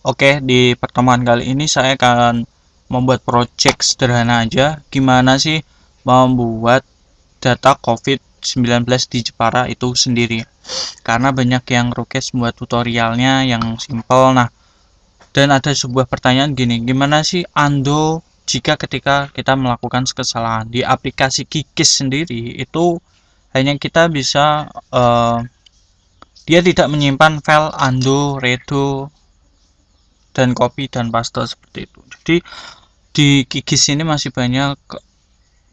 Oke, di pertemuan kali ini saya akan membuat project sederhana aja. Gimana sih membuat data COVID-19 di Jepara itu sendiri. Karena banyak yang request buat tutorialnya yang simple. Nah, dan ada sebuah pertanyaan gini, gimana sih Ando jika ketika kita melakukan kesalahan di aplikasi Kikis sendiri itu hanya kita bisa dia tidak menyimpan file Ando, Redo, dan copy dan paste seperti itu. Jadi di Kikis ini masih banyak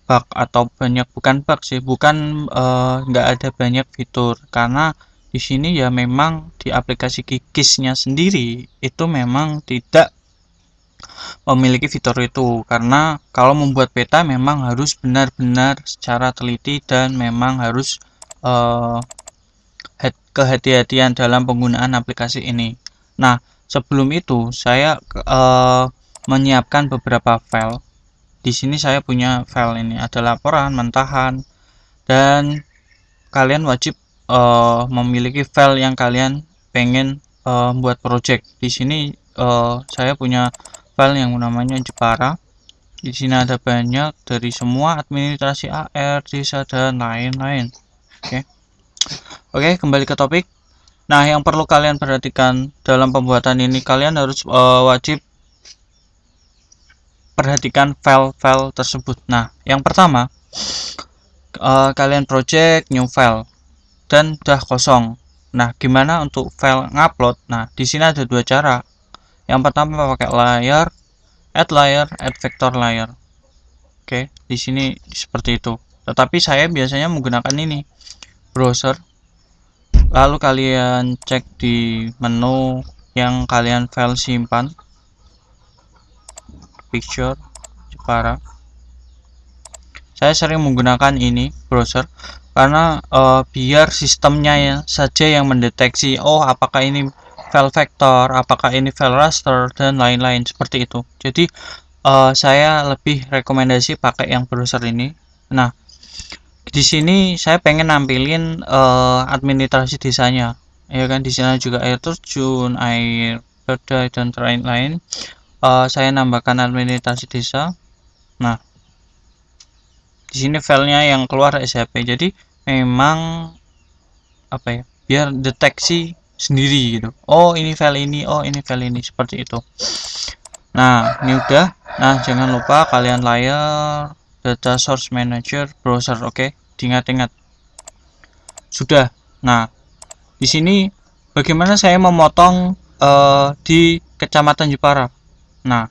bug atau banyak bukan bug sih, bukan nggak ada banyak fitur karena di sini ya memang di aplikasi Kikisnya sendiri itu memang tidak memiliki fitur itu karena kalau membuat peta memang harus benar-benar secara teliti dan memang harus uh, kehati-hatian dalam penggunaan aplikasi ini. Nah, sebelum itu saya menyiapkan beberapa file. Di sini saya punya file ini ada laporan, mentahan, dan kalian wajib memiliki file yang kalian pengen buat project. Di sini saya punya file yang namanya Jepara. Di sini ada banyak dari semua administrasi AR, desa dan lain-lain. Oke. Oke, kembali ke topik. Nah, yang perlu kalian perhatikan dalam pembuatan ini, kalian harus wajib perhatikan file-file tersebut. Nah, yang pertama, kalian project new file dan udah kosong. Nah, gimana untuk file ngupload? Nah, di sini ada dua cara. Yang pertama pakai layer, add vector layer. Oke, di sini seperti itu. Tetapi saya biasanya menggunakan ini, browser. Lalu kalian cek di menu yang kalian file simpan, picture, Jepara. Saya sering menggunakan ini browser karena biar sistemnya ya saja yang mendeteksi apakah ini file vektor, apakah ini file raster dan lain-lain seperti itu. Jadi saya lebih rekomendasi pakai yang browser ini. Nah, di sini saya pengen nampilin administrasi desanya, ya kan. Di sana juga air terjun, air badai dan lain-lain. Saya nambahkan administrasi desa. Nah, di sini filenya yang keluar SHP. Jadi memang apa ya? Biar deteksi sendiri gitu. Oh, ini file ini, oh ini file ini seperti itu. Nah, ini udah. Nah, jangan lupa kalian layer data source manager browser, oke? Diingat-ingat. Sudah. Nah, di sini bagaimana saya memotong di Kecamatan Jepara. Nah,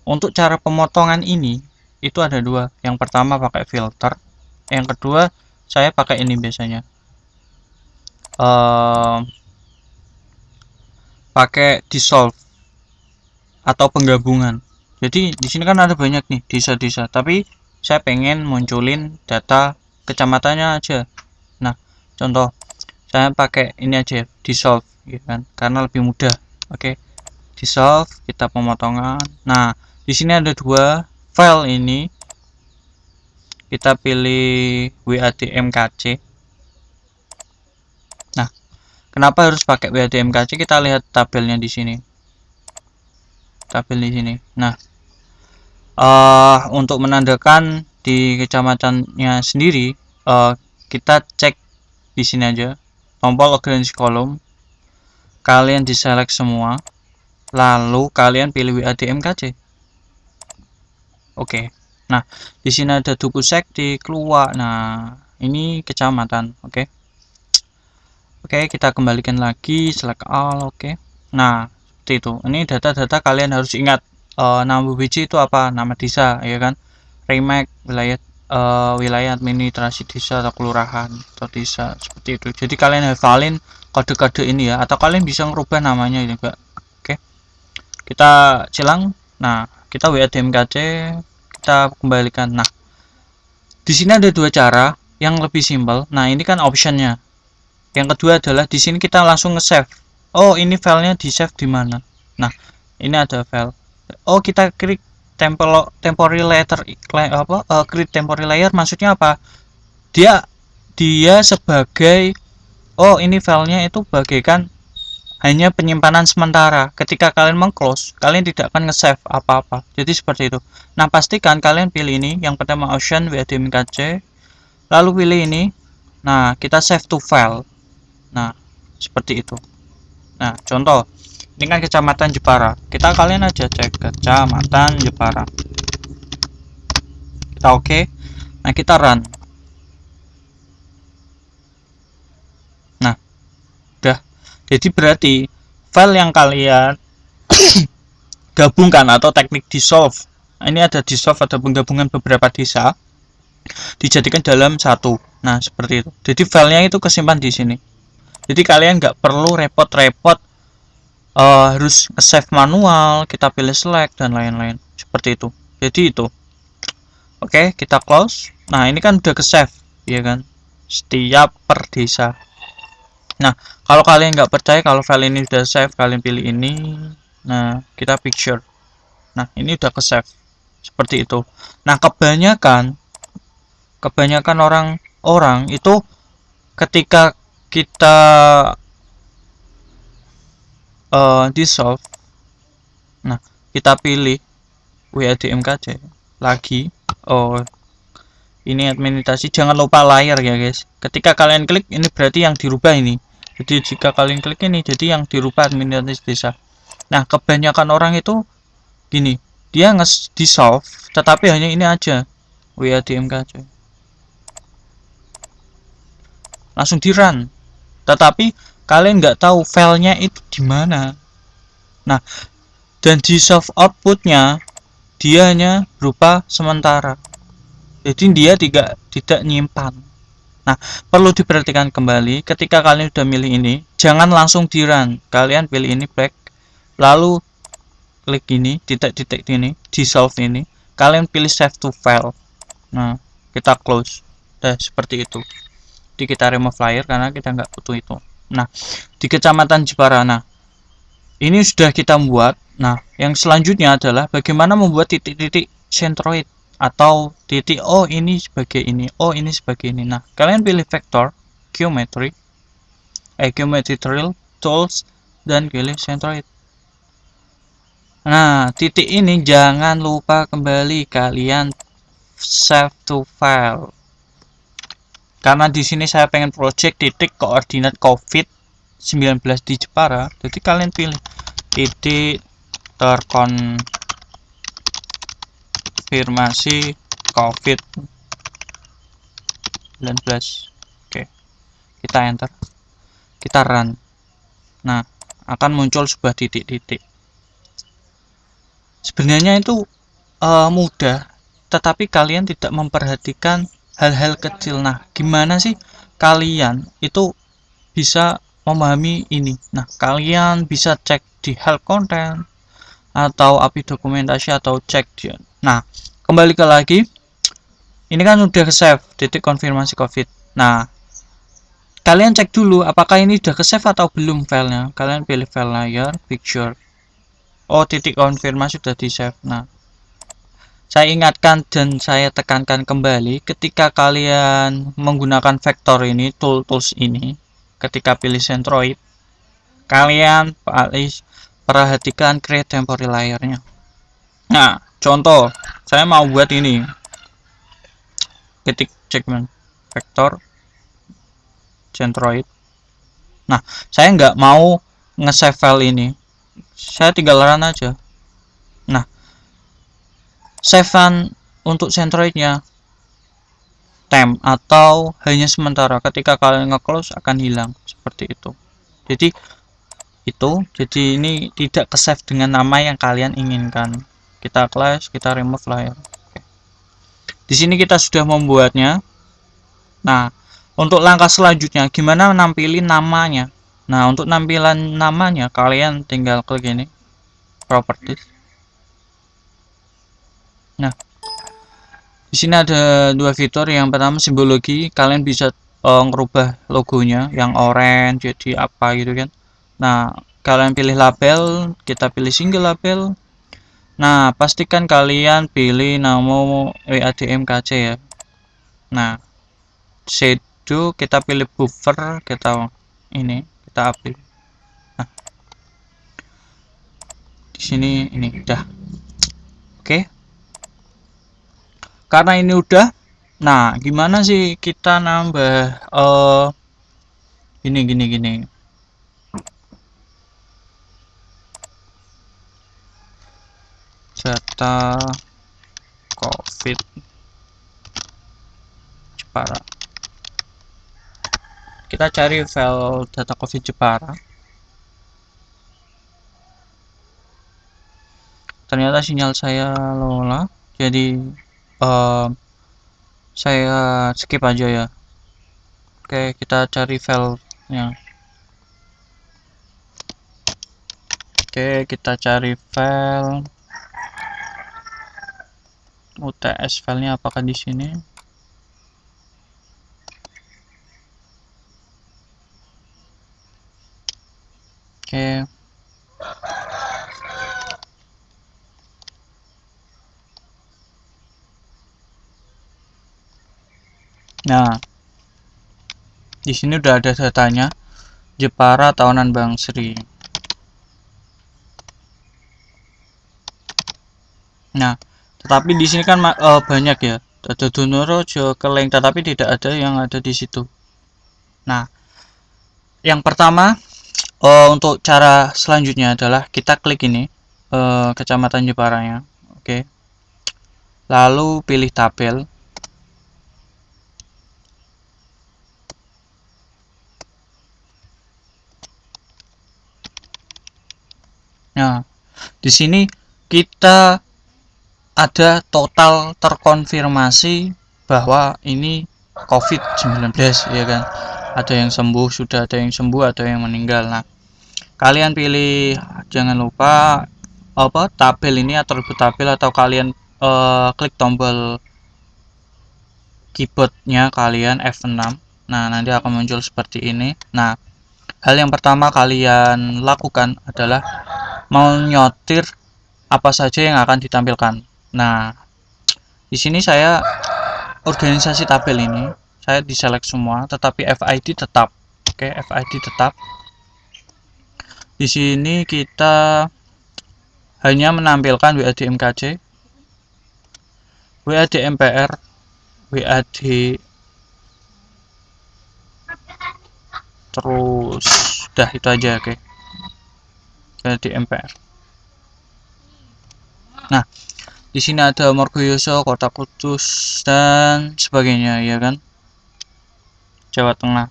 untuk cara pemotongan ini itu ada dua. Yang pertama pakai filter, yang kedua saya pakai ini biasanya pakai dissolve atau penggabungan. Jadi di sini kan ada banyak nih desa-desa, tapi saya pengen munculin data kecamatannya aja. Nah, contoh saya pakai ini aja, dissolve gitu kan, karena lebih mudah. Oke, dissolve, kita pemotongan. Nah, di sini ada dua file ini, kita pilih WADMKC. Nah, kenapa harus pakai WADMKC? Kita lihat tabelnya di sini, tabel di sini. Nah, untuk menandakan di kecamatannya sendiri, kita cek di sini aja, tombol occurrence column, kalian diselect semua, lalu kalian pilih WADMKC. Oke. Nah, di sini ada Duku Sekti, keluar. Nah, ini kecamatan. Oke. Oke, kita kembalikan lagi, select all. Oke. Nah, seperti itu. Ini data-data kalian harus ingat. Nama biji itu apa? Nama desa, ya kan? Remake wilayah administrasi desa atau kelurahan atau desa, seperti itu. Jadi kalian hafalin kode-kode ini ya, atau kalian bisa ngerubah namanya juga. Oke. Kita silang. Nah, kita WADMKC, kita kembalikan. Nah, di sini ada dua cara yang lebih simpel. Nah, ini kan optionnya. Yang kedua adalah di sini kita langsung nge-save. Oh, ini filenya di save di mana? Nah, ini ada file. Oh, kita klik temporary layer create temporary layer, maksudnya apa? Dia sebagai ini filenya itu bagaikan hanya penyimpanan sementara. Ketika kalian mengclose, kalian tidak akan nge-save apa-apa. Jadi seperti itu. Nah, pastikan kalian pilih ini. Yang pertama Ocean WADMKC, lalu pilih ini. Nah, kita save to file. Nah, seperti itu. Nah, contoh ini kan Kecamatan Jepara. Kita kalian aja cek Kecamatan Jepara. Kita oke. Nah, kita run. Nah, udah. Jadi berarti file yang kalian gabungkan atau teknik dissolve. Ini ada dissolve, ada penggabungan beberapa desa dijadikan dalam satu. Nah, seperti itu. Jadi filenya itu kesimpan di sini. Jadi kalian nggak perlu repot-repot harus save manual, kita pilih select dan lain-lain seperti itu. Jadi itu oke, kita close. Nah, ini kan udah ke save ya kan, setiap per desa. Nah, kalau kalian nggak percaya kalau file ini udah save, kalian pilih ini. Nah, kita picture. Nah, ini udah ke save seperti itu. Nah, kebanyakan orang itu ketika kita dissolve, nah kita pilih WADMKC lagi. Ini administrasi, jangan lupa layar ya guys. Ketika kalian klik ini berarti yang dirubah ini. Jadi jika kalian klik ini, jadi yang dirubah administrasi desa. Nah, kebanyakan orang itu gini, dia dissolve tetapi hanya ini aja WADMKC, langsung di run, tetapi kalian nggak tahu filenya itu di mana. Nah, dan di soft outputnya dia hanya berupa sementara, jadi dia tidak nyimpan. Nah, perlu diperhatikan kembali ketika kalian sudah milih ini, jangan langsung di run. Kalian pilih ini back, lalu klik ini titik-titik ini dissolve ini, kalian pilih save to file. Nah, kita close. Nah, seperti itu. Jadi kita remove layer karena kita nggak butuh itu. Nah, di Kecamatan Jepara, nah ini sudah kita buat. Nah, yang selanjutnya adalah bagaimana membuat titik-titik centroid atau titik, oh ini sebagai ini, oh ini sebagai ini. Nah, kalian pilih vector, geometry tools, dan pilih centroid. Nah, titik ini jangan lupa kembali kalian save to file. Karena di sini saya pengen project titik koordinat COVID-19 di Jepara, jadi kalian pilih titik terkonfirmasi COVID-19. Oke, kita enter, kita run. Nah, akan muncul sebuah titik-titik. Sebenarnya itu mudah, tetapi kalian tidak memperhatikan hal-hal kecil. Nah, gimana sih kalian itu bisa memahami ini? Nah, kalian bisa cek di help content atau API dokumentasi atau cek dia. Nah, kembali ke lagi, ini kan udah ke save titik konfirmasi COVID. Nah, kalian cek dulu apakah ini udah ke save atau belum filenya. Kalian pilih file layer, picture. Oh, titik konfirmasi sudah di save. Nah, saya ingatkan dan saya tekankan kembali, ketika kalian menggunakan vektor ini, tools ini, ketika pilih centroid, kalian perhatikan create temporary layernya. Nah, contoh, saya mau buat ini, ketik segmen vektor centroid. Nah, saya nggak mau nge-save file ini, saya tinggal run aja. Nah, save untuk centroidnya temp atau hanya sementara, ketika kalian nge-close akan hilang seperti itu. Jadi ini tidak ke save dengan nama yang kalian inginkan. Kita close, kita remove layer. Di sini kita sudah membuatnya. Nah, untuk langkah selanjutnya gimana nampilin namanya. Nah, untuk nampilan namanya kalian tinggal klik ini properties. Nah, di sini ada dua fitur. Yang pertama simbologi, kalian bisa ngerubah logonya yang orange jadi apa gitu kan. Nah, kalian pilih label, kita pilih single label. Nah, pastikan kalian pilih nama WADMKC ya. Nah, shadow kita pilih buffer, kita ini kita update. Nah, di sini ini udah oke. Karena ini udah, nah gimana sih kita nambah gini data COVID Jepara. Kita cari file data COVID Jepara. Ternyata sinyal saya lola, jadi saya skip aja ya. Oke, kita cari filenya. Oke, kita cari file UTS, filenya apakah di sini? Oke. Nah, di sini udah ada datanya. Jepara tahunan Bang Sri. Nah, tetapi di sini kan banyak ya. Ada Donorojo, Keleng, tetapi tidak ada yang ada di situ. Nah, yang pertama untuk cara selanjutnya adalah kita klik ini kecamatan Jeparanya. Oke. Lalu pilih tabel. Nah, di sini kita ada total terkonfirmasi bahwa ini COVID-19 ya kan. Ada yang sembuh, sudah ada yang sembuh, ada yang meninggal. Nah, kalian pilih, jangan lupa tabel ini atribut tabel, atau kalian klik tombol keyboardnya kalian F6. Nah, nanti akan muncul seperti ini. Nah, hal yang pertama kalian lakukan adalah menyortir apa saja yang akan ditampilkan. Nah, di sini saya organisasi tabel ini saya diselect semua, tetapi FID tetap. Oke, FID tetap. Di sini kita hanya menampilkan WAD MKC, WAD MPR, WAD, terus udah itu aja. Oke, WAD MPR. Nah, di sini ada Margoyoso, Kota Kudus dan sebagainya ya kan, Jawa Tengah.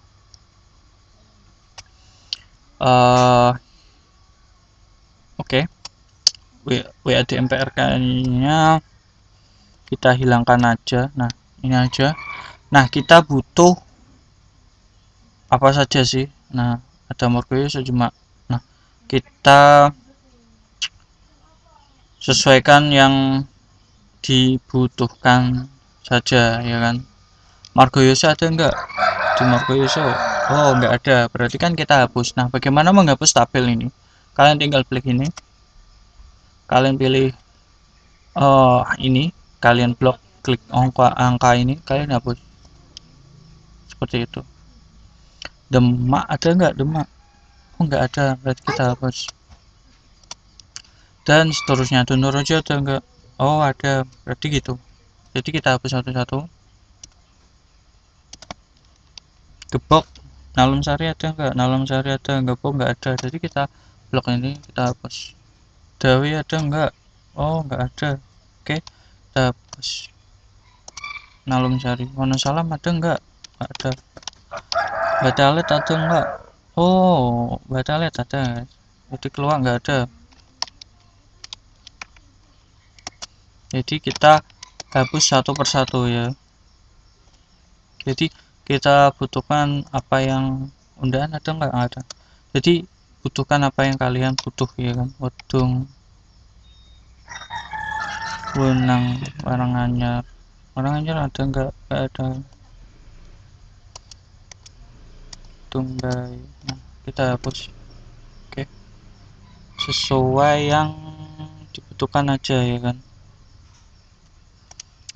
Oke. WAD MPR kayaknya kita hilangkan aja. Nah, ini aja. Nah, kita butuh apa saja sih? Nah, ada Margoyoso cuma. Nah, kita sesuaikan yang dibutuhkan saja ya kan. Margoyoso ada enggak di Margoyoso? Oh, enggak ada, berarti kan kita hapus. Nah, bagaimana menghapus tabel ini? Kalian tinggal klik ini, kalian pilih ini, kalian blok, klik angka ini, kalian hapus seperti itu. Demak ada enggak? Demak, oh enggak ada, berarti kita hapus. Dan seterusnya. Donorojo ada enggak? Oh ada, berarti gitu. Jadi kita hapus satu-satu. Gebok, Nalum Sari ada enggak? Nalum Sari ada, Gebok enggak ada, jadi kita blok ini, kita hapus. Dawi ada enggak? Oh enggak ada, oke, kita hapus. Nalum Sari. Wonosalam ada enggak? Enggak ada. Batalet ada enggak? Oh, Batalet ada, jadi keluar enggak ada. Jadi kita hapus satu persatu ya. Jadi kita butuhkan apa yang undangan ada enggak? Ada. Jadi butuhkan apa yang kalian butuh ya kan. Wedung, Wenang, Waranganyar. Waranganyar ada enggak? Enggak ada. Tunggai. Nah, kita hapus. Oke. Sesuai yang dibutuhkan aja ya kan.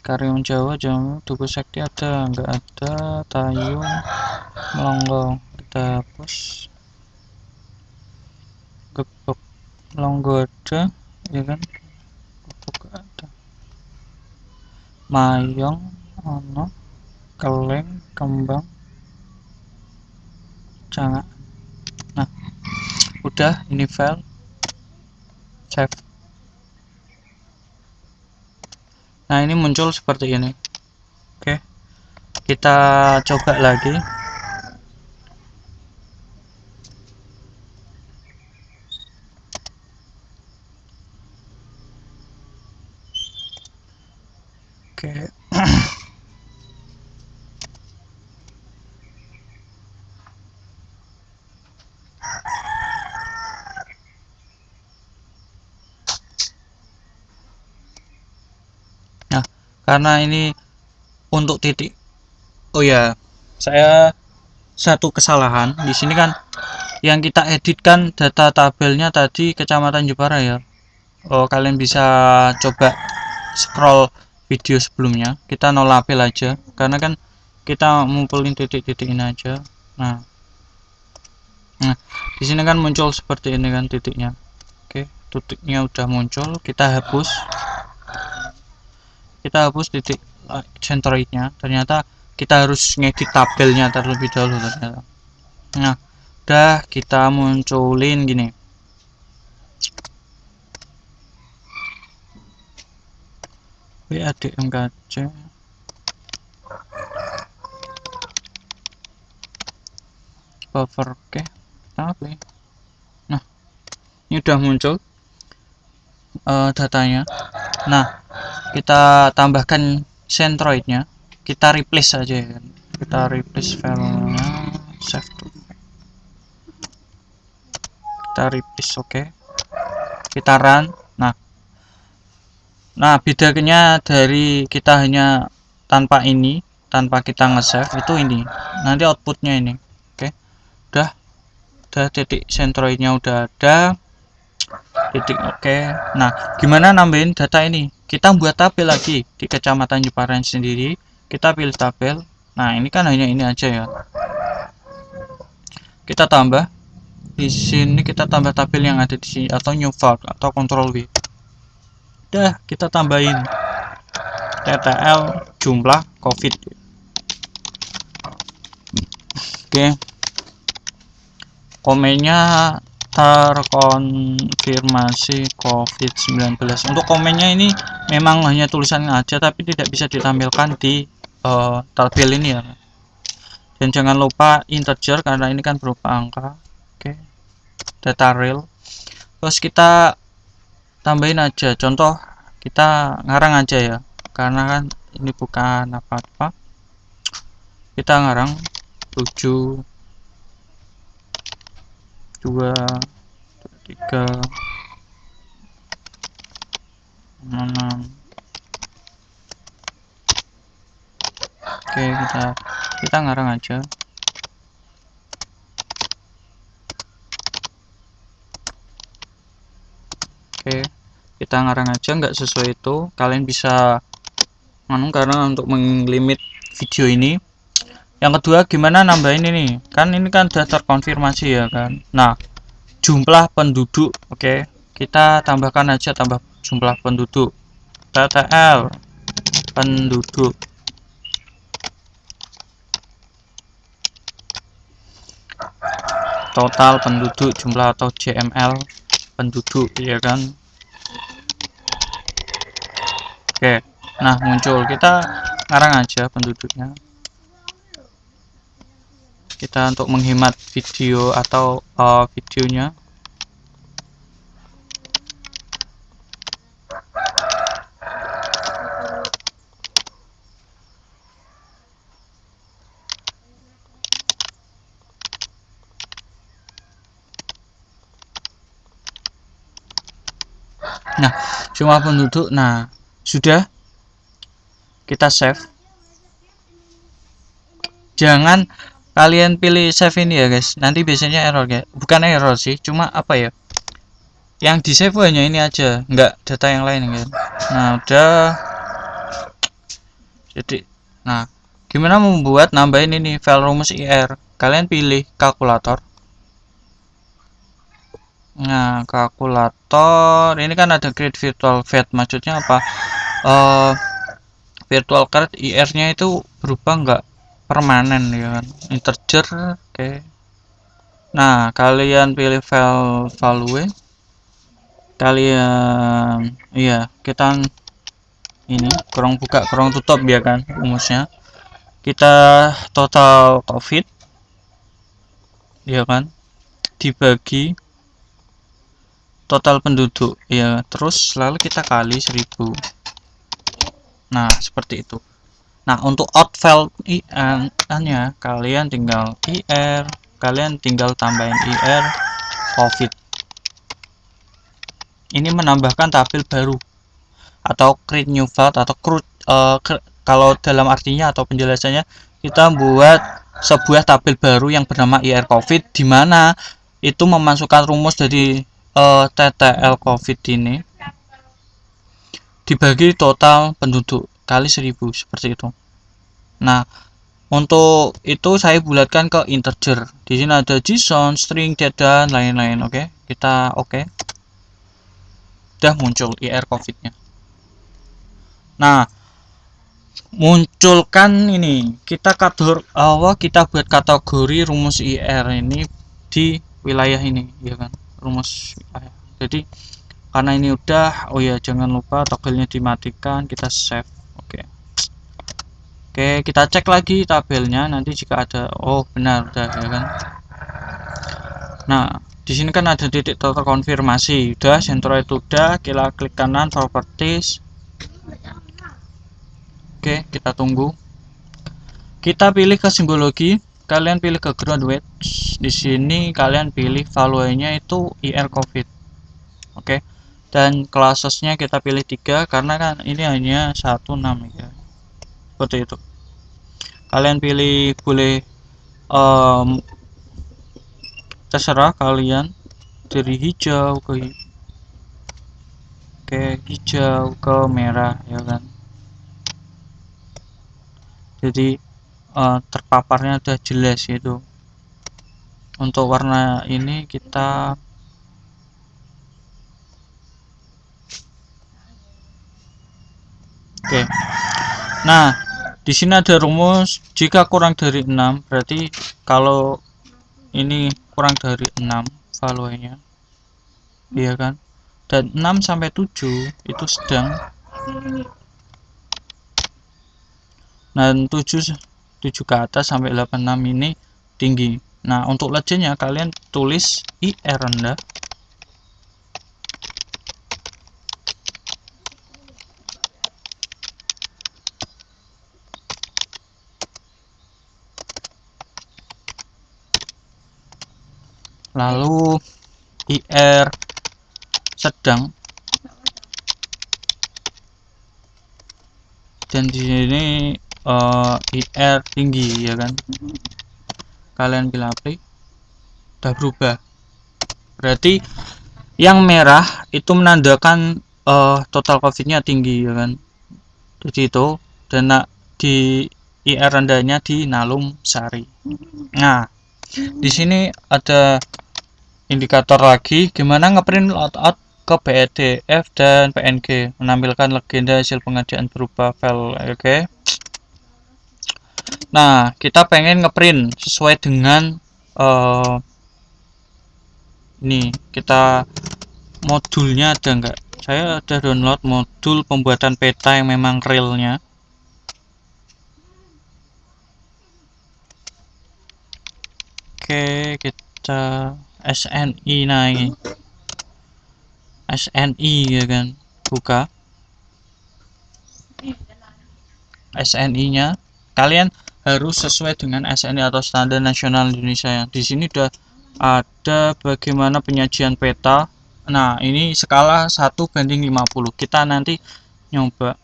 Karyong Jawa, Jawa, Tugu Sakti ada, enggak ada. Tayung, Melongo, kita hapus. Gebok, Melongo ada, ya kan, kok gak ada. Mayong ono keleng kembang jangan. Nah udah, ini file save. Nah ini muncul seperti ini. Oke, kita coba lagi. Oke. Nah, karena ini untuk titik. Oh ya, saya satu kesalahan di sini kan, yang kita editkan data tabelnya tadi Kecamatan Jepara ya. Oh, kalian bisa coba scroll video sebelumnya, kita nol label aja karena kan kita ngumpulin titik-titik ini aja. Nah, di sini kan muncul seperti ini kan titiknya. Oke, titiknya udah muncul, kita hapus titik centroidnya. Ternyata kita harus ngedit tabelnya terlebih dahulu ternyata. Nah, udah kita munculin gini. WADMKC buffer. Oke, tapi nah ini udah muncul datanya. Nah, kita tambahkan centroidnya, kita replace aja ya kan. Kita replace filenya, save to, kita replace. Oke, kita run. Nah bedanya dari kita hanya tanpa kita nge-save itu ini, nanti outputnya ini. Oke, udah titik centroidnya udah ada, titik. Oke, nah gimana nambahin data ini? Kita buat tabel lagi di Kecamatan Jepara sendiri, kita pilih tabel. Nah ini kan hanya ini aja ya, kita tambah di sini, kita tambah tabel yang ada di sini atau new file atau Ctrl W. Udah kita tambahin TTL jumlah COVID. Oke, komennya terkonfirmasi COVID-19. Untuk komennya ini memang hanya tulisan aja, tapi tidak bisa ditampilkan di tabel ini ya. Dan jangan lupa integer karena ini kan berupa angka. Oke, data real. Terus kita tambahin aja, contoh kita ngarang aja ya, karena kan ini bukan apa-apa. Kita ngarang 7 2 3 6. Oke, kita ngarang aja. Oke, kita ngarang aja, nggak sesuai itu kalian bisa karena untuk menglimit video ini. Yang kedua, gimana nambahin ini? Kan ini kan sudah terkonfirmasi ya kan. Nah, jumlah penduduk. Oke, kita tambahkan aja, tambah jumlah penduduk. TTL penduduk. Total penduduk jumlah atau JML penduduk ya kan. Oke, nah muncul, kita ngarang aja penduduknya. Kita untuk menghemat video atau videonya. Nah, jumlah penduduk. Nah, sudah kita save. Jangan kalian pilih save ini ya guys, nanti biasanya error ya. Bukan error sih, cuma apa ya, yang di save hanya ini aja, nggak data yang lain kan. Nah udah, jadi nah gimana membuat nambahin ini file rumus IR? Kalian pilih kalkulator. Nah, kalkulator ini kan ada create virtual vat, maksudnya apa? Virtual card IR-nya itu berubah nggak permanen ya kan, integer. Oke. Nah, kalian pilih file value, kalian iya kita ini kurang buka kurang tutup ya kan rumusnya, kita total COVID ya kan dibagi total penduduk ya, terus lalu kita kali 1000. Nah seperti itu. Nah untuk out file IR nya kalian tinggal IR, kalian tinggal tambahin IR COVID. Ini menambahkan tabel baru atau create new file atau kalau dalam artinya atau penjelasannya kita buat sebuah tabel baru yang bernama IR COVID, di mana itu memasukkan rumus dari TTL COVID ini dibagi total penduduk kali 1000 seperti itu. Nah, untuk itu saya bulatkan ke integer. Di sini ada JSON, string, data, dan lain-lain. Oke, kita oke. Udah muncul IR COVID-nya. Nah, munculkan ini. Kita buat kategori rumus IR ini di wilayah ini, ya kan? Rumus wilayah. Jadi karena ini udah, oh ya jangan lupa toggle-nya dimatikan, kita save. Oke, kita cek lagi tabelnya nanti jika ada. Oh benar udah ya kan. Nah di sini kan ada titik terkonfirmasi, udah Centroid udah, kita klik kanan properties. Oke, kita tunggu, kita pilih ke simbologi, kalian pilih ke graduate. Di sini kalian pilih value-nya itu IR COVID. Oke, dan classesnya kita pilih 3 karena kan ini hanya 16 ya, seperti itu. Kalian pilih boleh terserah kalian dari hijau ke hijau ke merah ya kan, jadi terpaparnya udah jelas gitu. Untuk warna ini kita oke. Nah di sini ada rumus jika kurang dari 6, berarti kalau ini kurang dari 6 value-nya iya kan, dan 6 sampai 7 itu sedang, dan 7 ke atas sampai 86 ini tinggi. Nah untuk legendnya kalian tulis IR rendah, lalu IR sedang, dan di sini IR tinggi ya kan. Kalian pilih apply, udah berubah. Berarti yang merah itu menandakan total COVID-nya tinggi ya kan. Jadi itu, dan di IR rendahnya di Nalum Sari. Nah di sini ada indikator lagi gimana ngeprint loadout ke PDF dan PNG, menampilkan legenda hasil pengerjaan berupa file. Oke. Nah kita pengen ngeprint sesuai dengan ini, kita modulnya ada enggak, saya ada download modul pembuatan peta yang memang realnya. Oke, kita SNI, nah ini SNI ya kan, buka SNI nya, kalian harus sesuai dengan SNI atau standar nasional Indonesia ya. Di sini udah ada bagaimana penyajian peta. Nah ini skala 1:50, kita nanti nyoba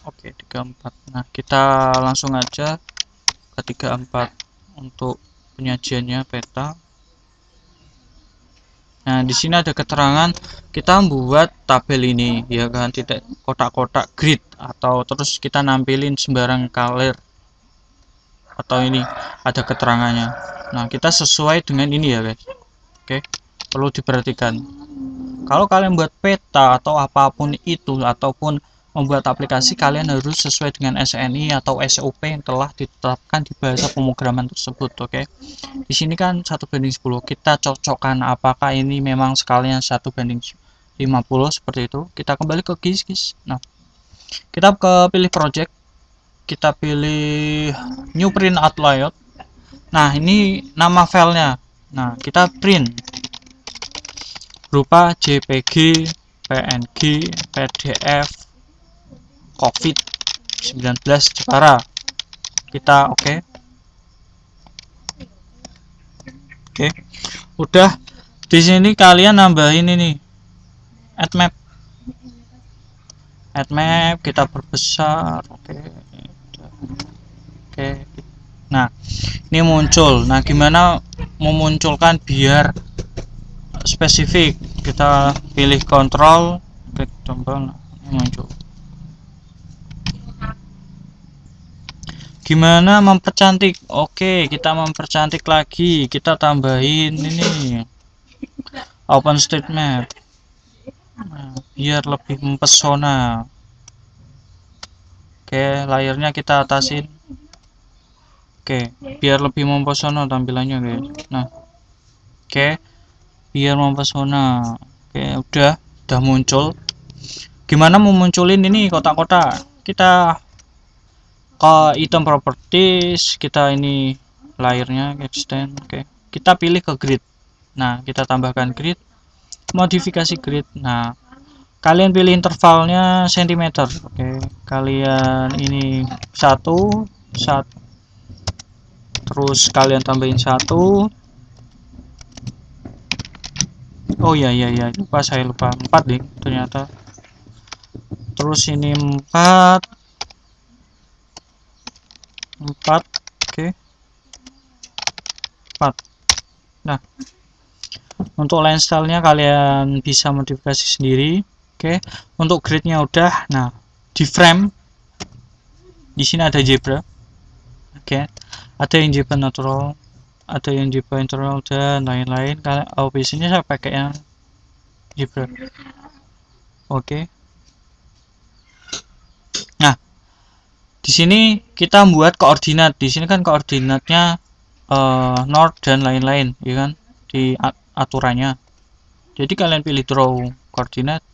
oke 34. Nah kita langsung aja ke 34 untuk penyajiannya peta. Nah di sini ada keterangan kita membuat tabel ini ya kan, titik kotak-kotak grid, atau terus kita nampilin sembarang color, atau ini ada keterangannya. Nah, kita sesuai dengan ini ya guys. Oke, perlu diperhatikan. Kalau kalian buat peta atau apapun itu, ataupun membuat aplikasi, kalian harus sesuai dengan SNI atau SOP yang telah ditetapkan di bahasa pemrograman tersebut. Oke, di sini kan 1:10. Kita cocokkan apakah ini memang skalinya 1:50 seperti itu. Kita kembali ke GIS. Nah, kita pilih project, kita pilih new print out layout. Nah, ini nama filenya. Nah, kita print berupa JPG, PNG, PDF, COVID-19 Jepara. Kita oke. Oke. Udah di sini kalian nambahin ini add map. Add map kita perbesar. Oke. Oke. Nah, ini muncul. Nah, gimana memunculkan biar spesifik? Kita pilih kontrol, klik tombol, nah, ini muncul. Gimana mempercantik? Oke, kita mempercantik lagi. Kita tambahin ini OpenStreetMap. Nah, biar lebih mempesona. Oke, layarnya kita atasin. Oke, biar lebih mempesona tampilannya guys. Nah, oke, biar mempesona. Oke, udah muncul. Gimana memunculin ini kotak-kotak? Kita ke item properties, kita ini layarnya extend. Oke, kita pilih ke grid. Nah, kita tambahkan grid, modifikasi grid. Nah, kalian pilih intervalnya cm. Oke, kalian ini 1 terus kalian tambahin 1. Oh ya saya lupa 4 deh ternyata. Terus ini 4. Oke, 4. Nah, untuk line stylenya kalian bisa modifikasi sendiri. Oke, untuk gridnya udah. Nah, di frame di sini ada zebra. Oke, ada yang zebra natural, ada yang zebra internal dan lain-lain. Kalian biasanya saya pakai yang zebra. Oke. Nah, di sini kita membuat koordinat. Di sini kan koordinatnya north dan lain-lain, ya kan? Di aturannya. Jadi kalian pilih draw koordinat.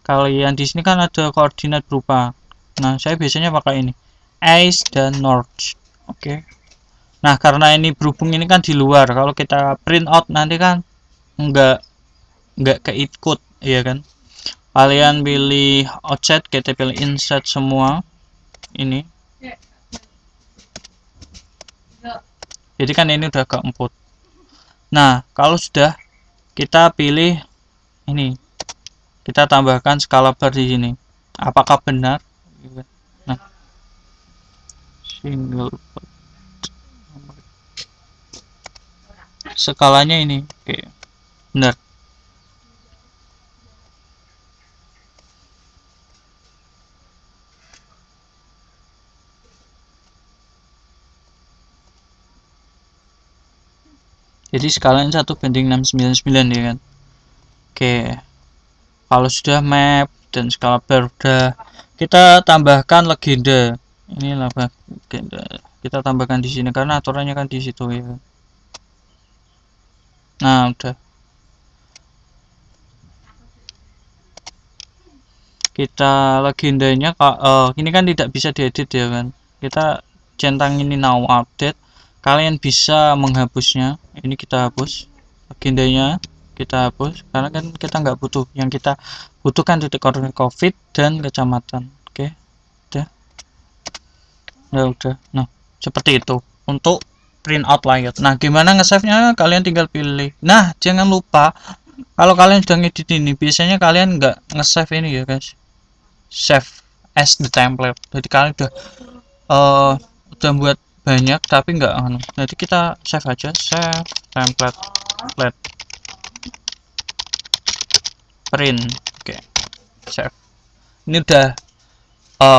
Kalian di sini kan ada koordinat berupa. Nah, saya biasanya pakai ini, east dan north. Oke. Nah, karena ini berhubung ini kan di luar. Kalau kita print out nanti kan enggak keikut, ya kan? Kalian pilih offset, kita pilih insert semua ini. Jadi kan ini udah keemput. Nah, kalau sudah kita pilih ini, kita tambahkan skala bar di sini. Apakah benar? Nah, single skalanya ini, oke, benar. Jadi skalanya 1:699 ya kan. Oke, kalau sudah map dan skala bar udah, kita tambahkan legenda. Ini legenda. Kita tambahkan di sini karena aturannya kan di situ ya. Nah, udah. Kita legendanya ini kan tidak bisa diedit ya kan. Kita centang ini now update. Kalian bisa menghapusnya. Ini kita hapus. Legendanya kita hapus karena kan kita nggak butuh. Yang kita butuhkan titik koordinat COVID dan kecamatan. Oke. Udah. Udah. Nah, seperti itu untuk print out layout. Nah, gimana nge-save-nya? Kalian tinggal pilih. Nah, jangan lupa kalau kalian sudah ngedit ini, biasanya kalian nggak nge-save ini ya guys. Save as the template. Jadi kalian udah buat banyak tapi nggak jadi kita save aja, save template print. Oke, save. Ini udah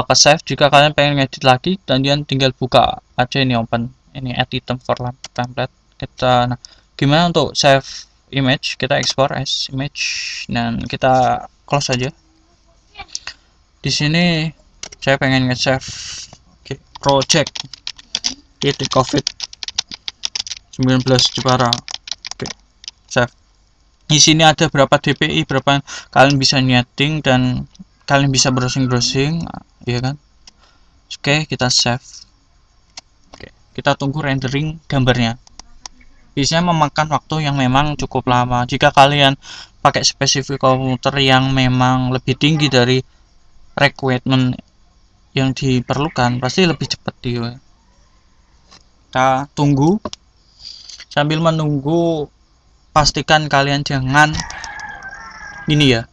ke save. Jika kalian pengen ngedit lagi, dan kalian tinggal buka aja ini, open ini add item for template. Nah, gimana untuk save image? Kita export as image dan kita close aja. Di sini saya pengen nge-save project titik COVID-19 Jepara. Save. Di sini ada berapa dpi, berapa kalian bisa nyeting dan kalian bisa browsing, ya kan? Oke, kita save. Oke, kita tunggu rendering gambarnya. Biasanya memakan waktu yang memang cukup lama. Jika kalian pakai spesifik komputer yang memang lebih tinggi dari requirement yang diperlukan, pasti lebih cepat dia. Kita tunggu. Sambil menunggu, pastikan kalian jangan ini ya,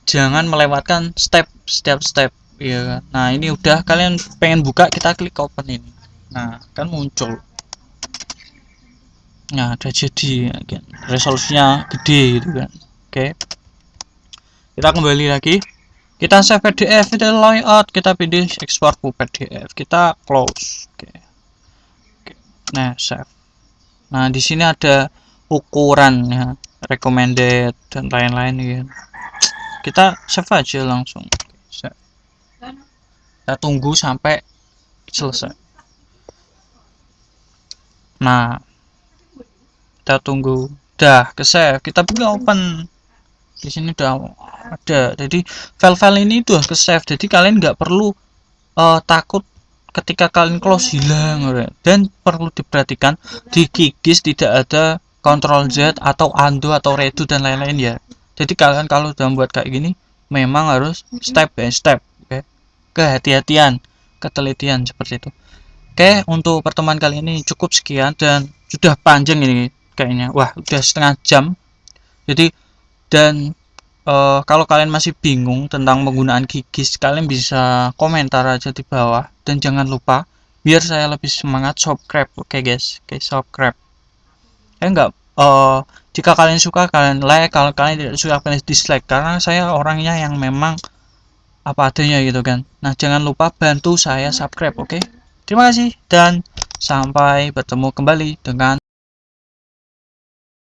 jangan melewatkan step ya. Nah, ini udah kalian pengen buka, kita klik open ini. Nah, kan muncul. Nah, udah jadi kan. Resolusinya gede gitu kan. Oke. Kita kembali lagi. Kita save PDF, kita layout, kita pilih export ke PDF. Kita close. Oke. Nah, save. Nah, di sini ada ukuran ya, recommended dan lain-lain ya. Kita save aja langsung. Save. Kita tunggu sampai selesai. Nah, kita tunggu, udah ke save, kita buka open. Di sini udah ada, jadi file-file ini udah ke save, jadi kalian nggak perlu takut ketika kalian close hilang. Dan perlu diperhatikan, di QGIS tidak ada Ctrl Z atau undo atau redo dan lain-lain ya. Jadi kalian kalau sudah membuat kayak gini memang harus step by step. Oke. Kehati-hatian, ketelitian seperti itu. Oke, untuk pertemuan kali ini cukup sekian dan sudah panjang ini kayaknya. Wah, udah setengah jam. Jadi dan kalau kalian masih bingung tentang penggunaan QGIS, kalian bisa komentar aja di bawah dan jangan lupa biar saya lebih semangat subscribe. Oke guys, oke subscribe. Enggak, jika kalian suka kalian like, kalau kalian tidak suka kalian dislike, karena saya orangnya yang memang apa adanya gitu kan. Nah, jangan lupa bantu saya subscribe, oke? Terima kasih dan sampai bertemu kembali dengan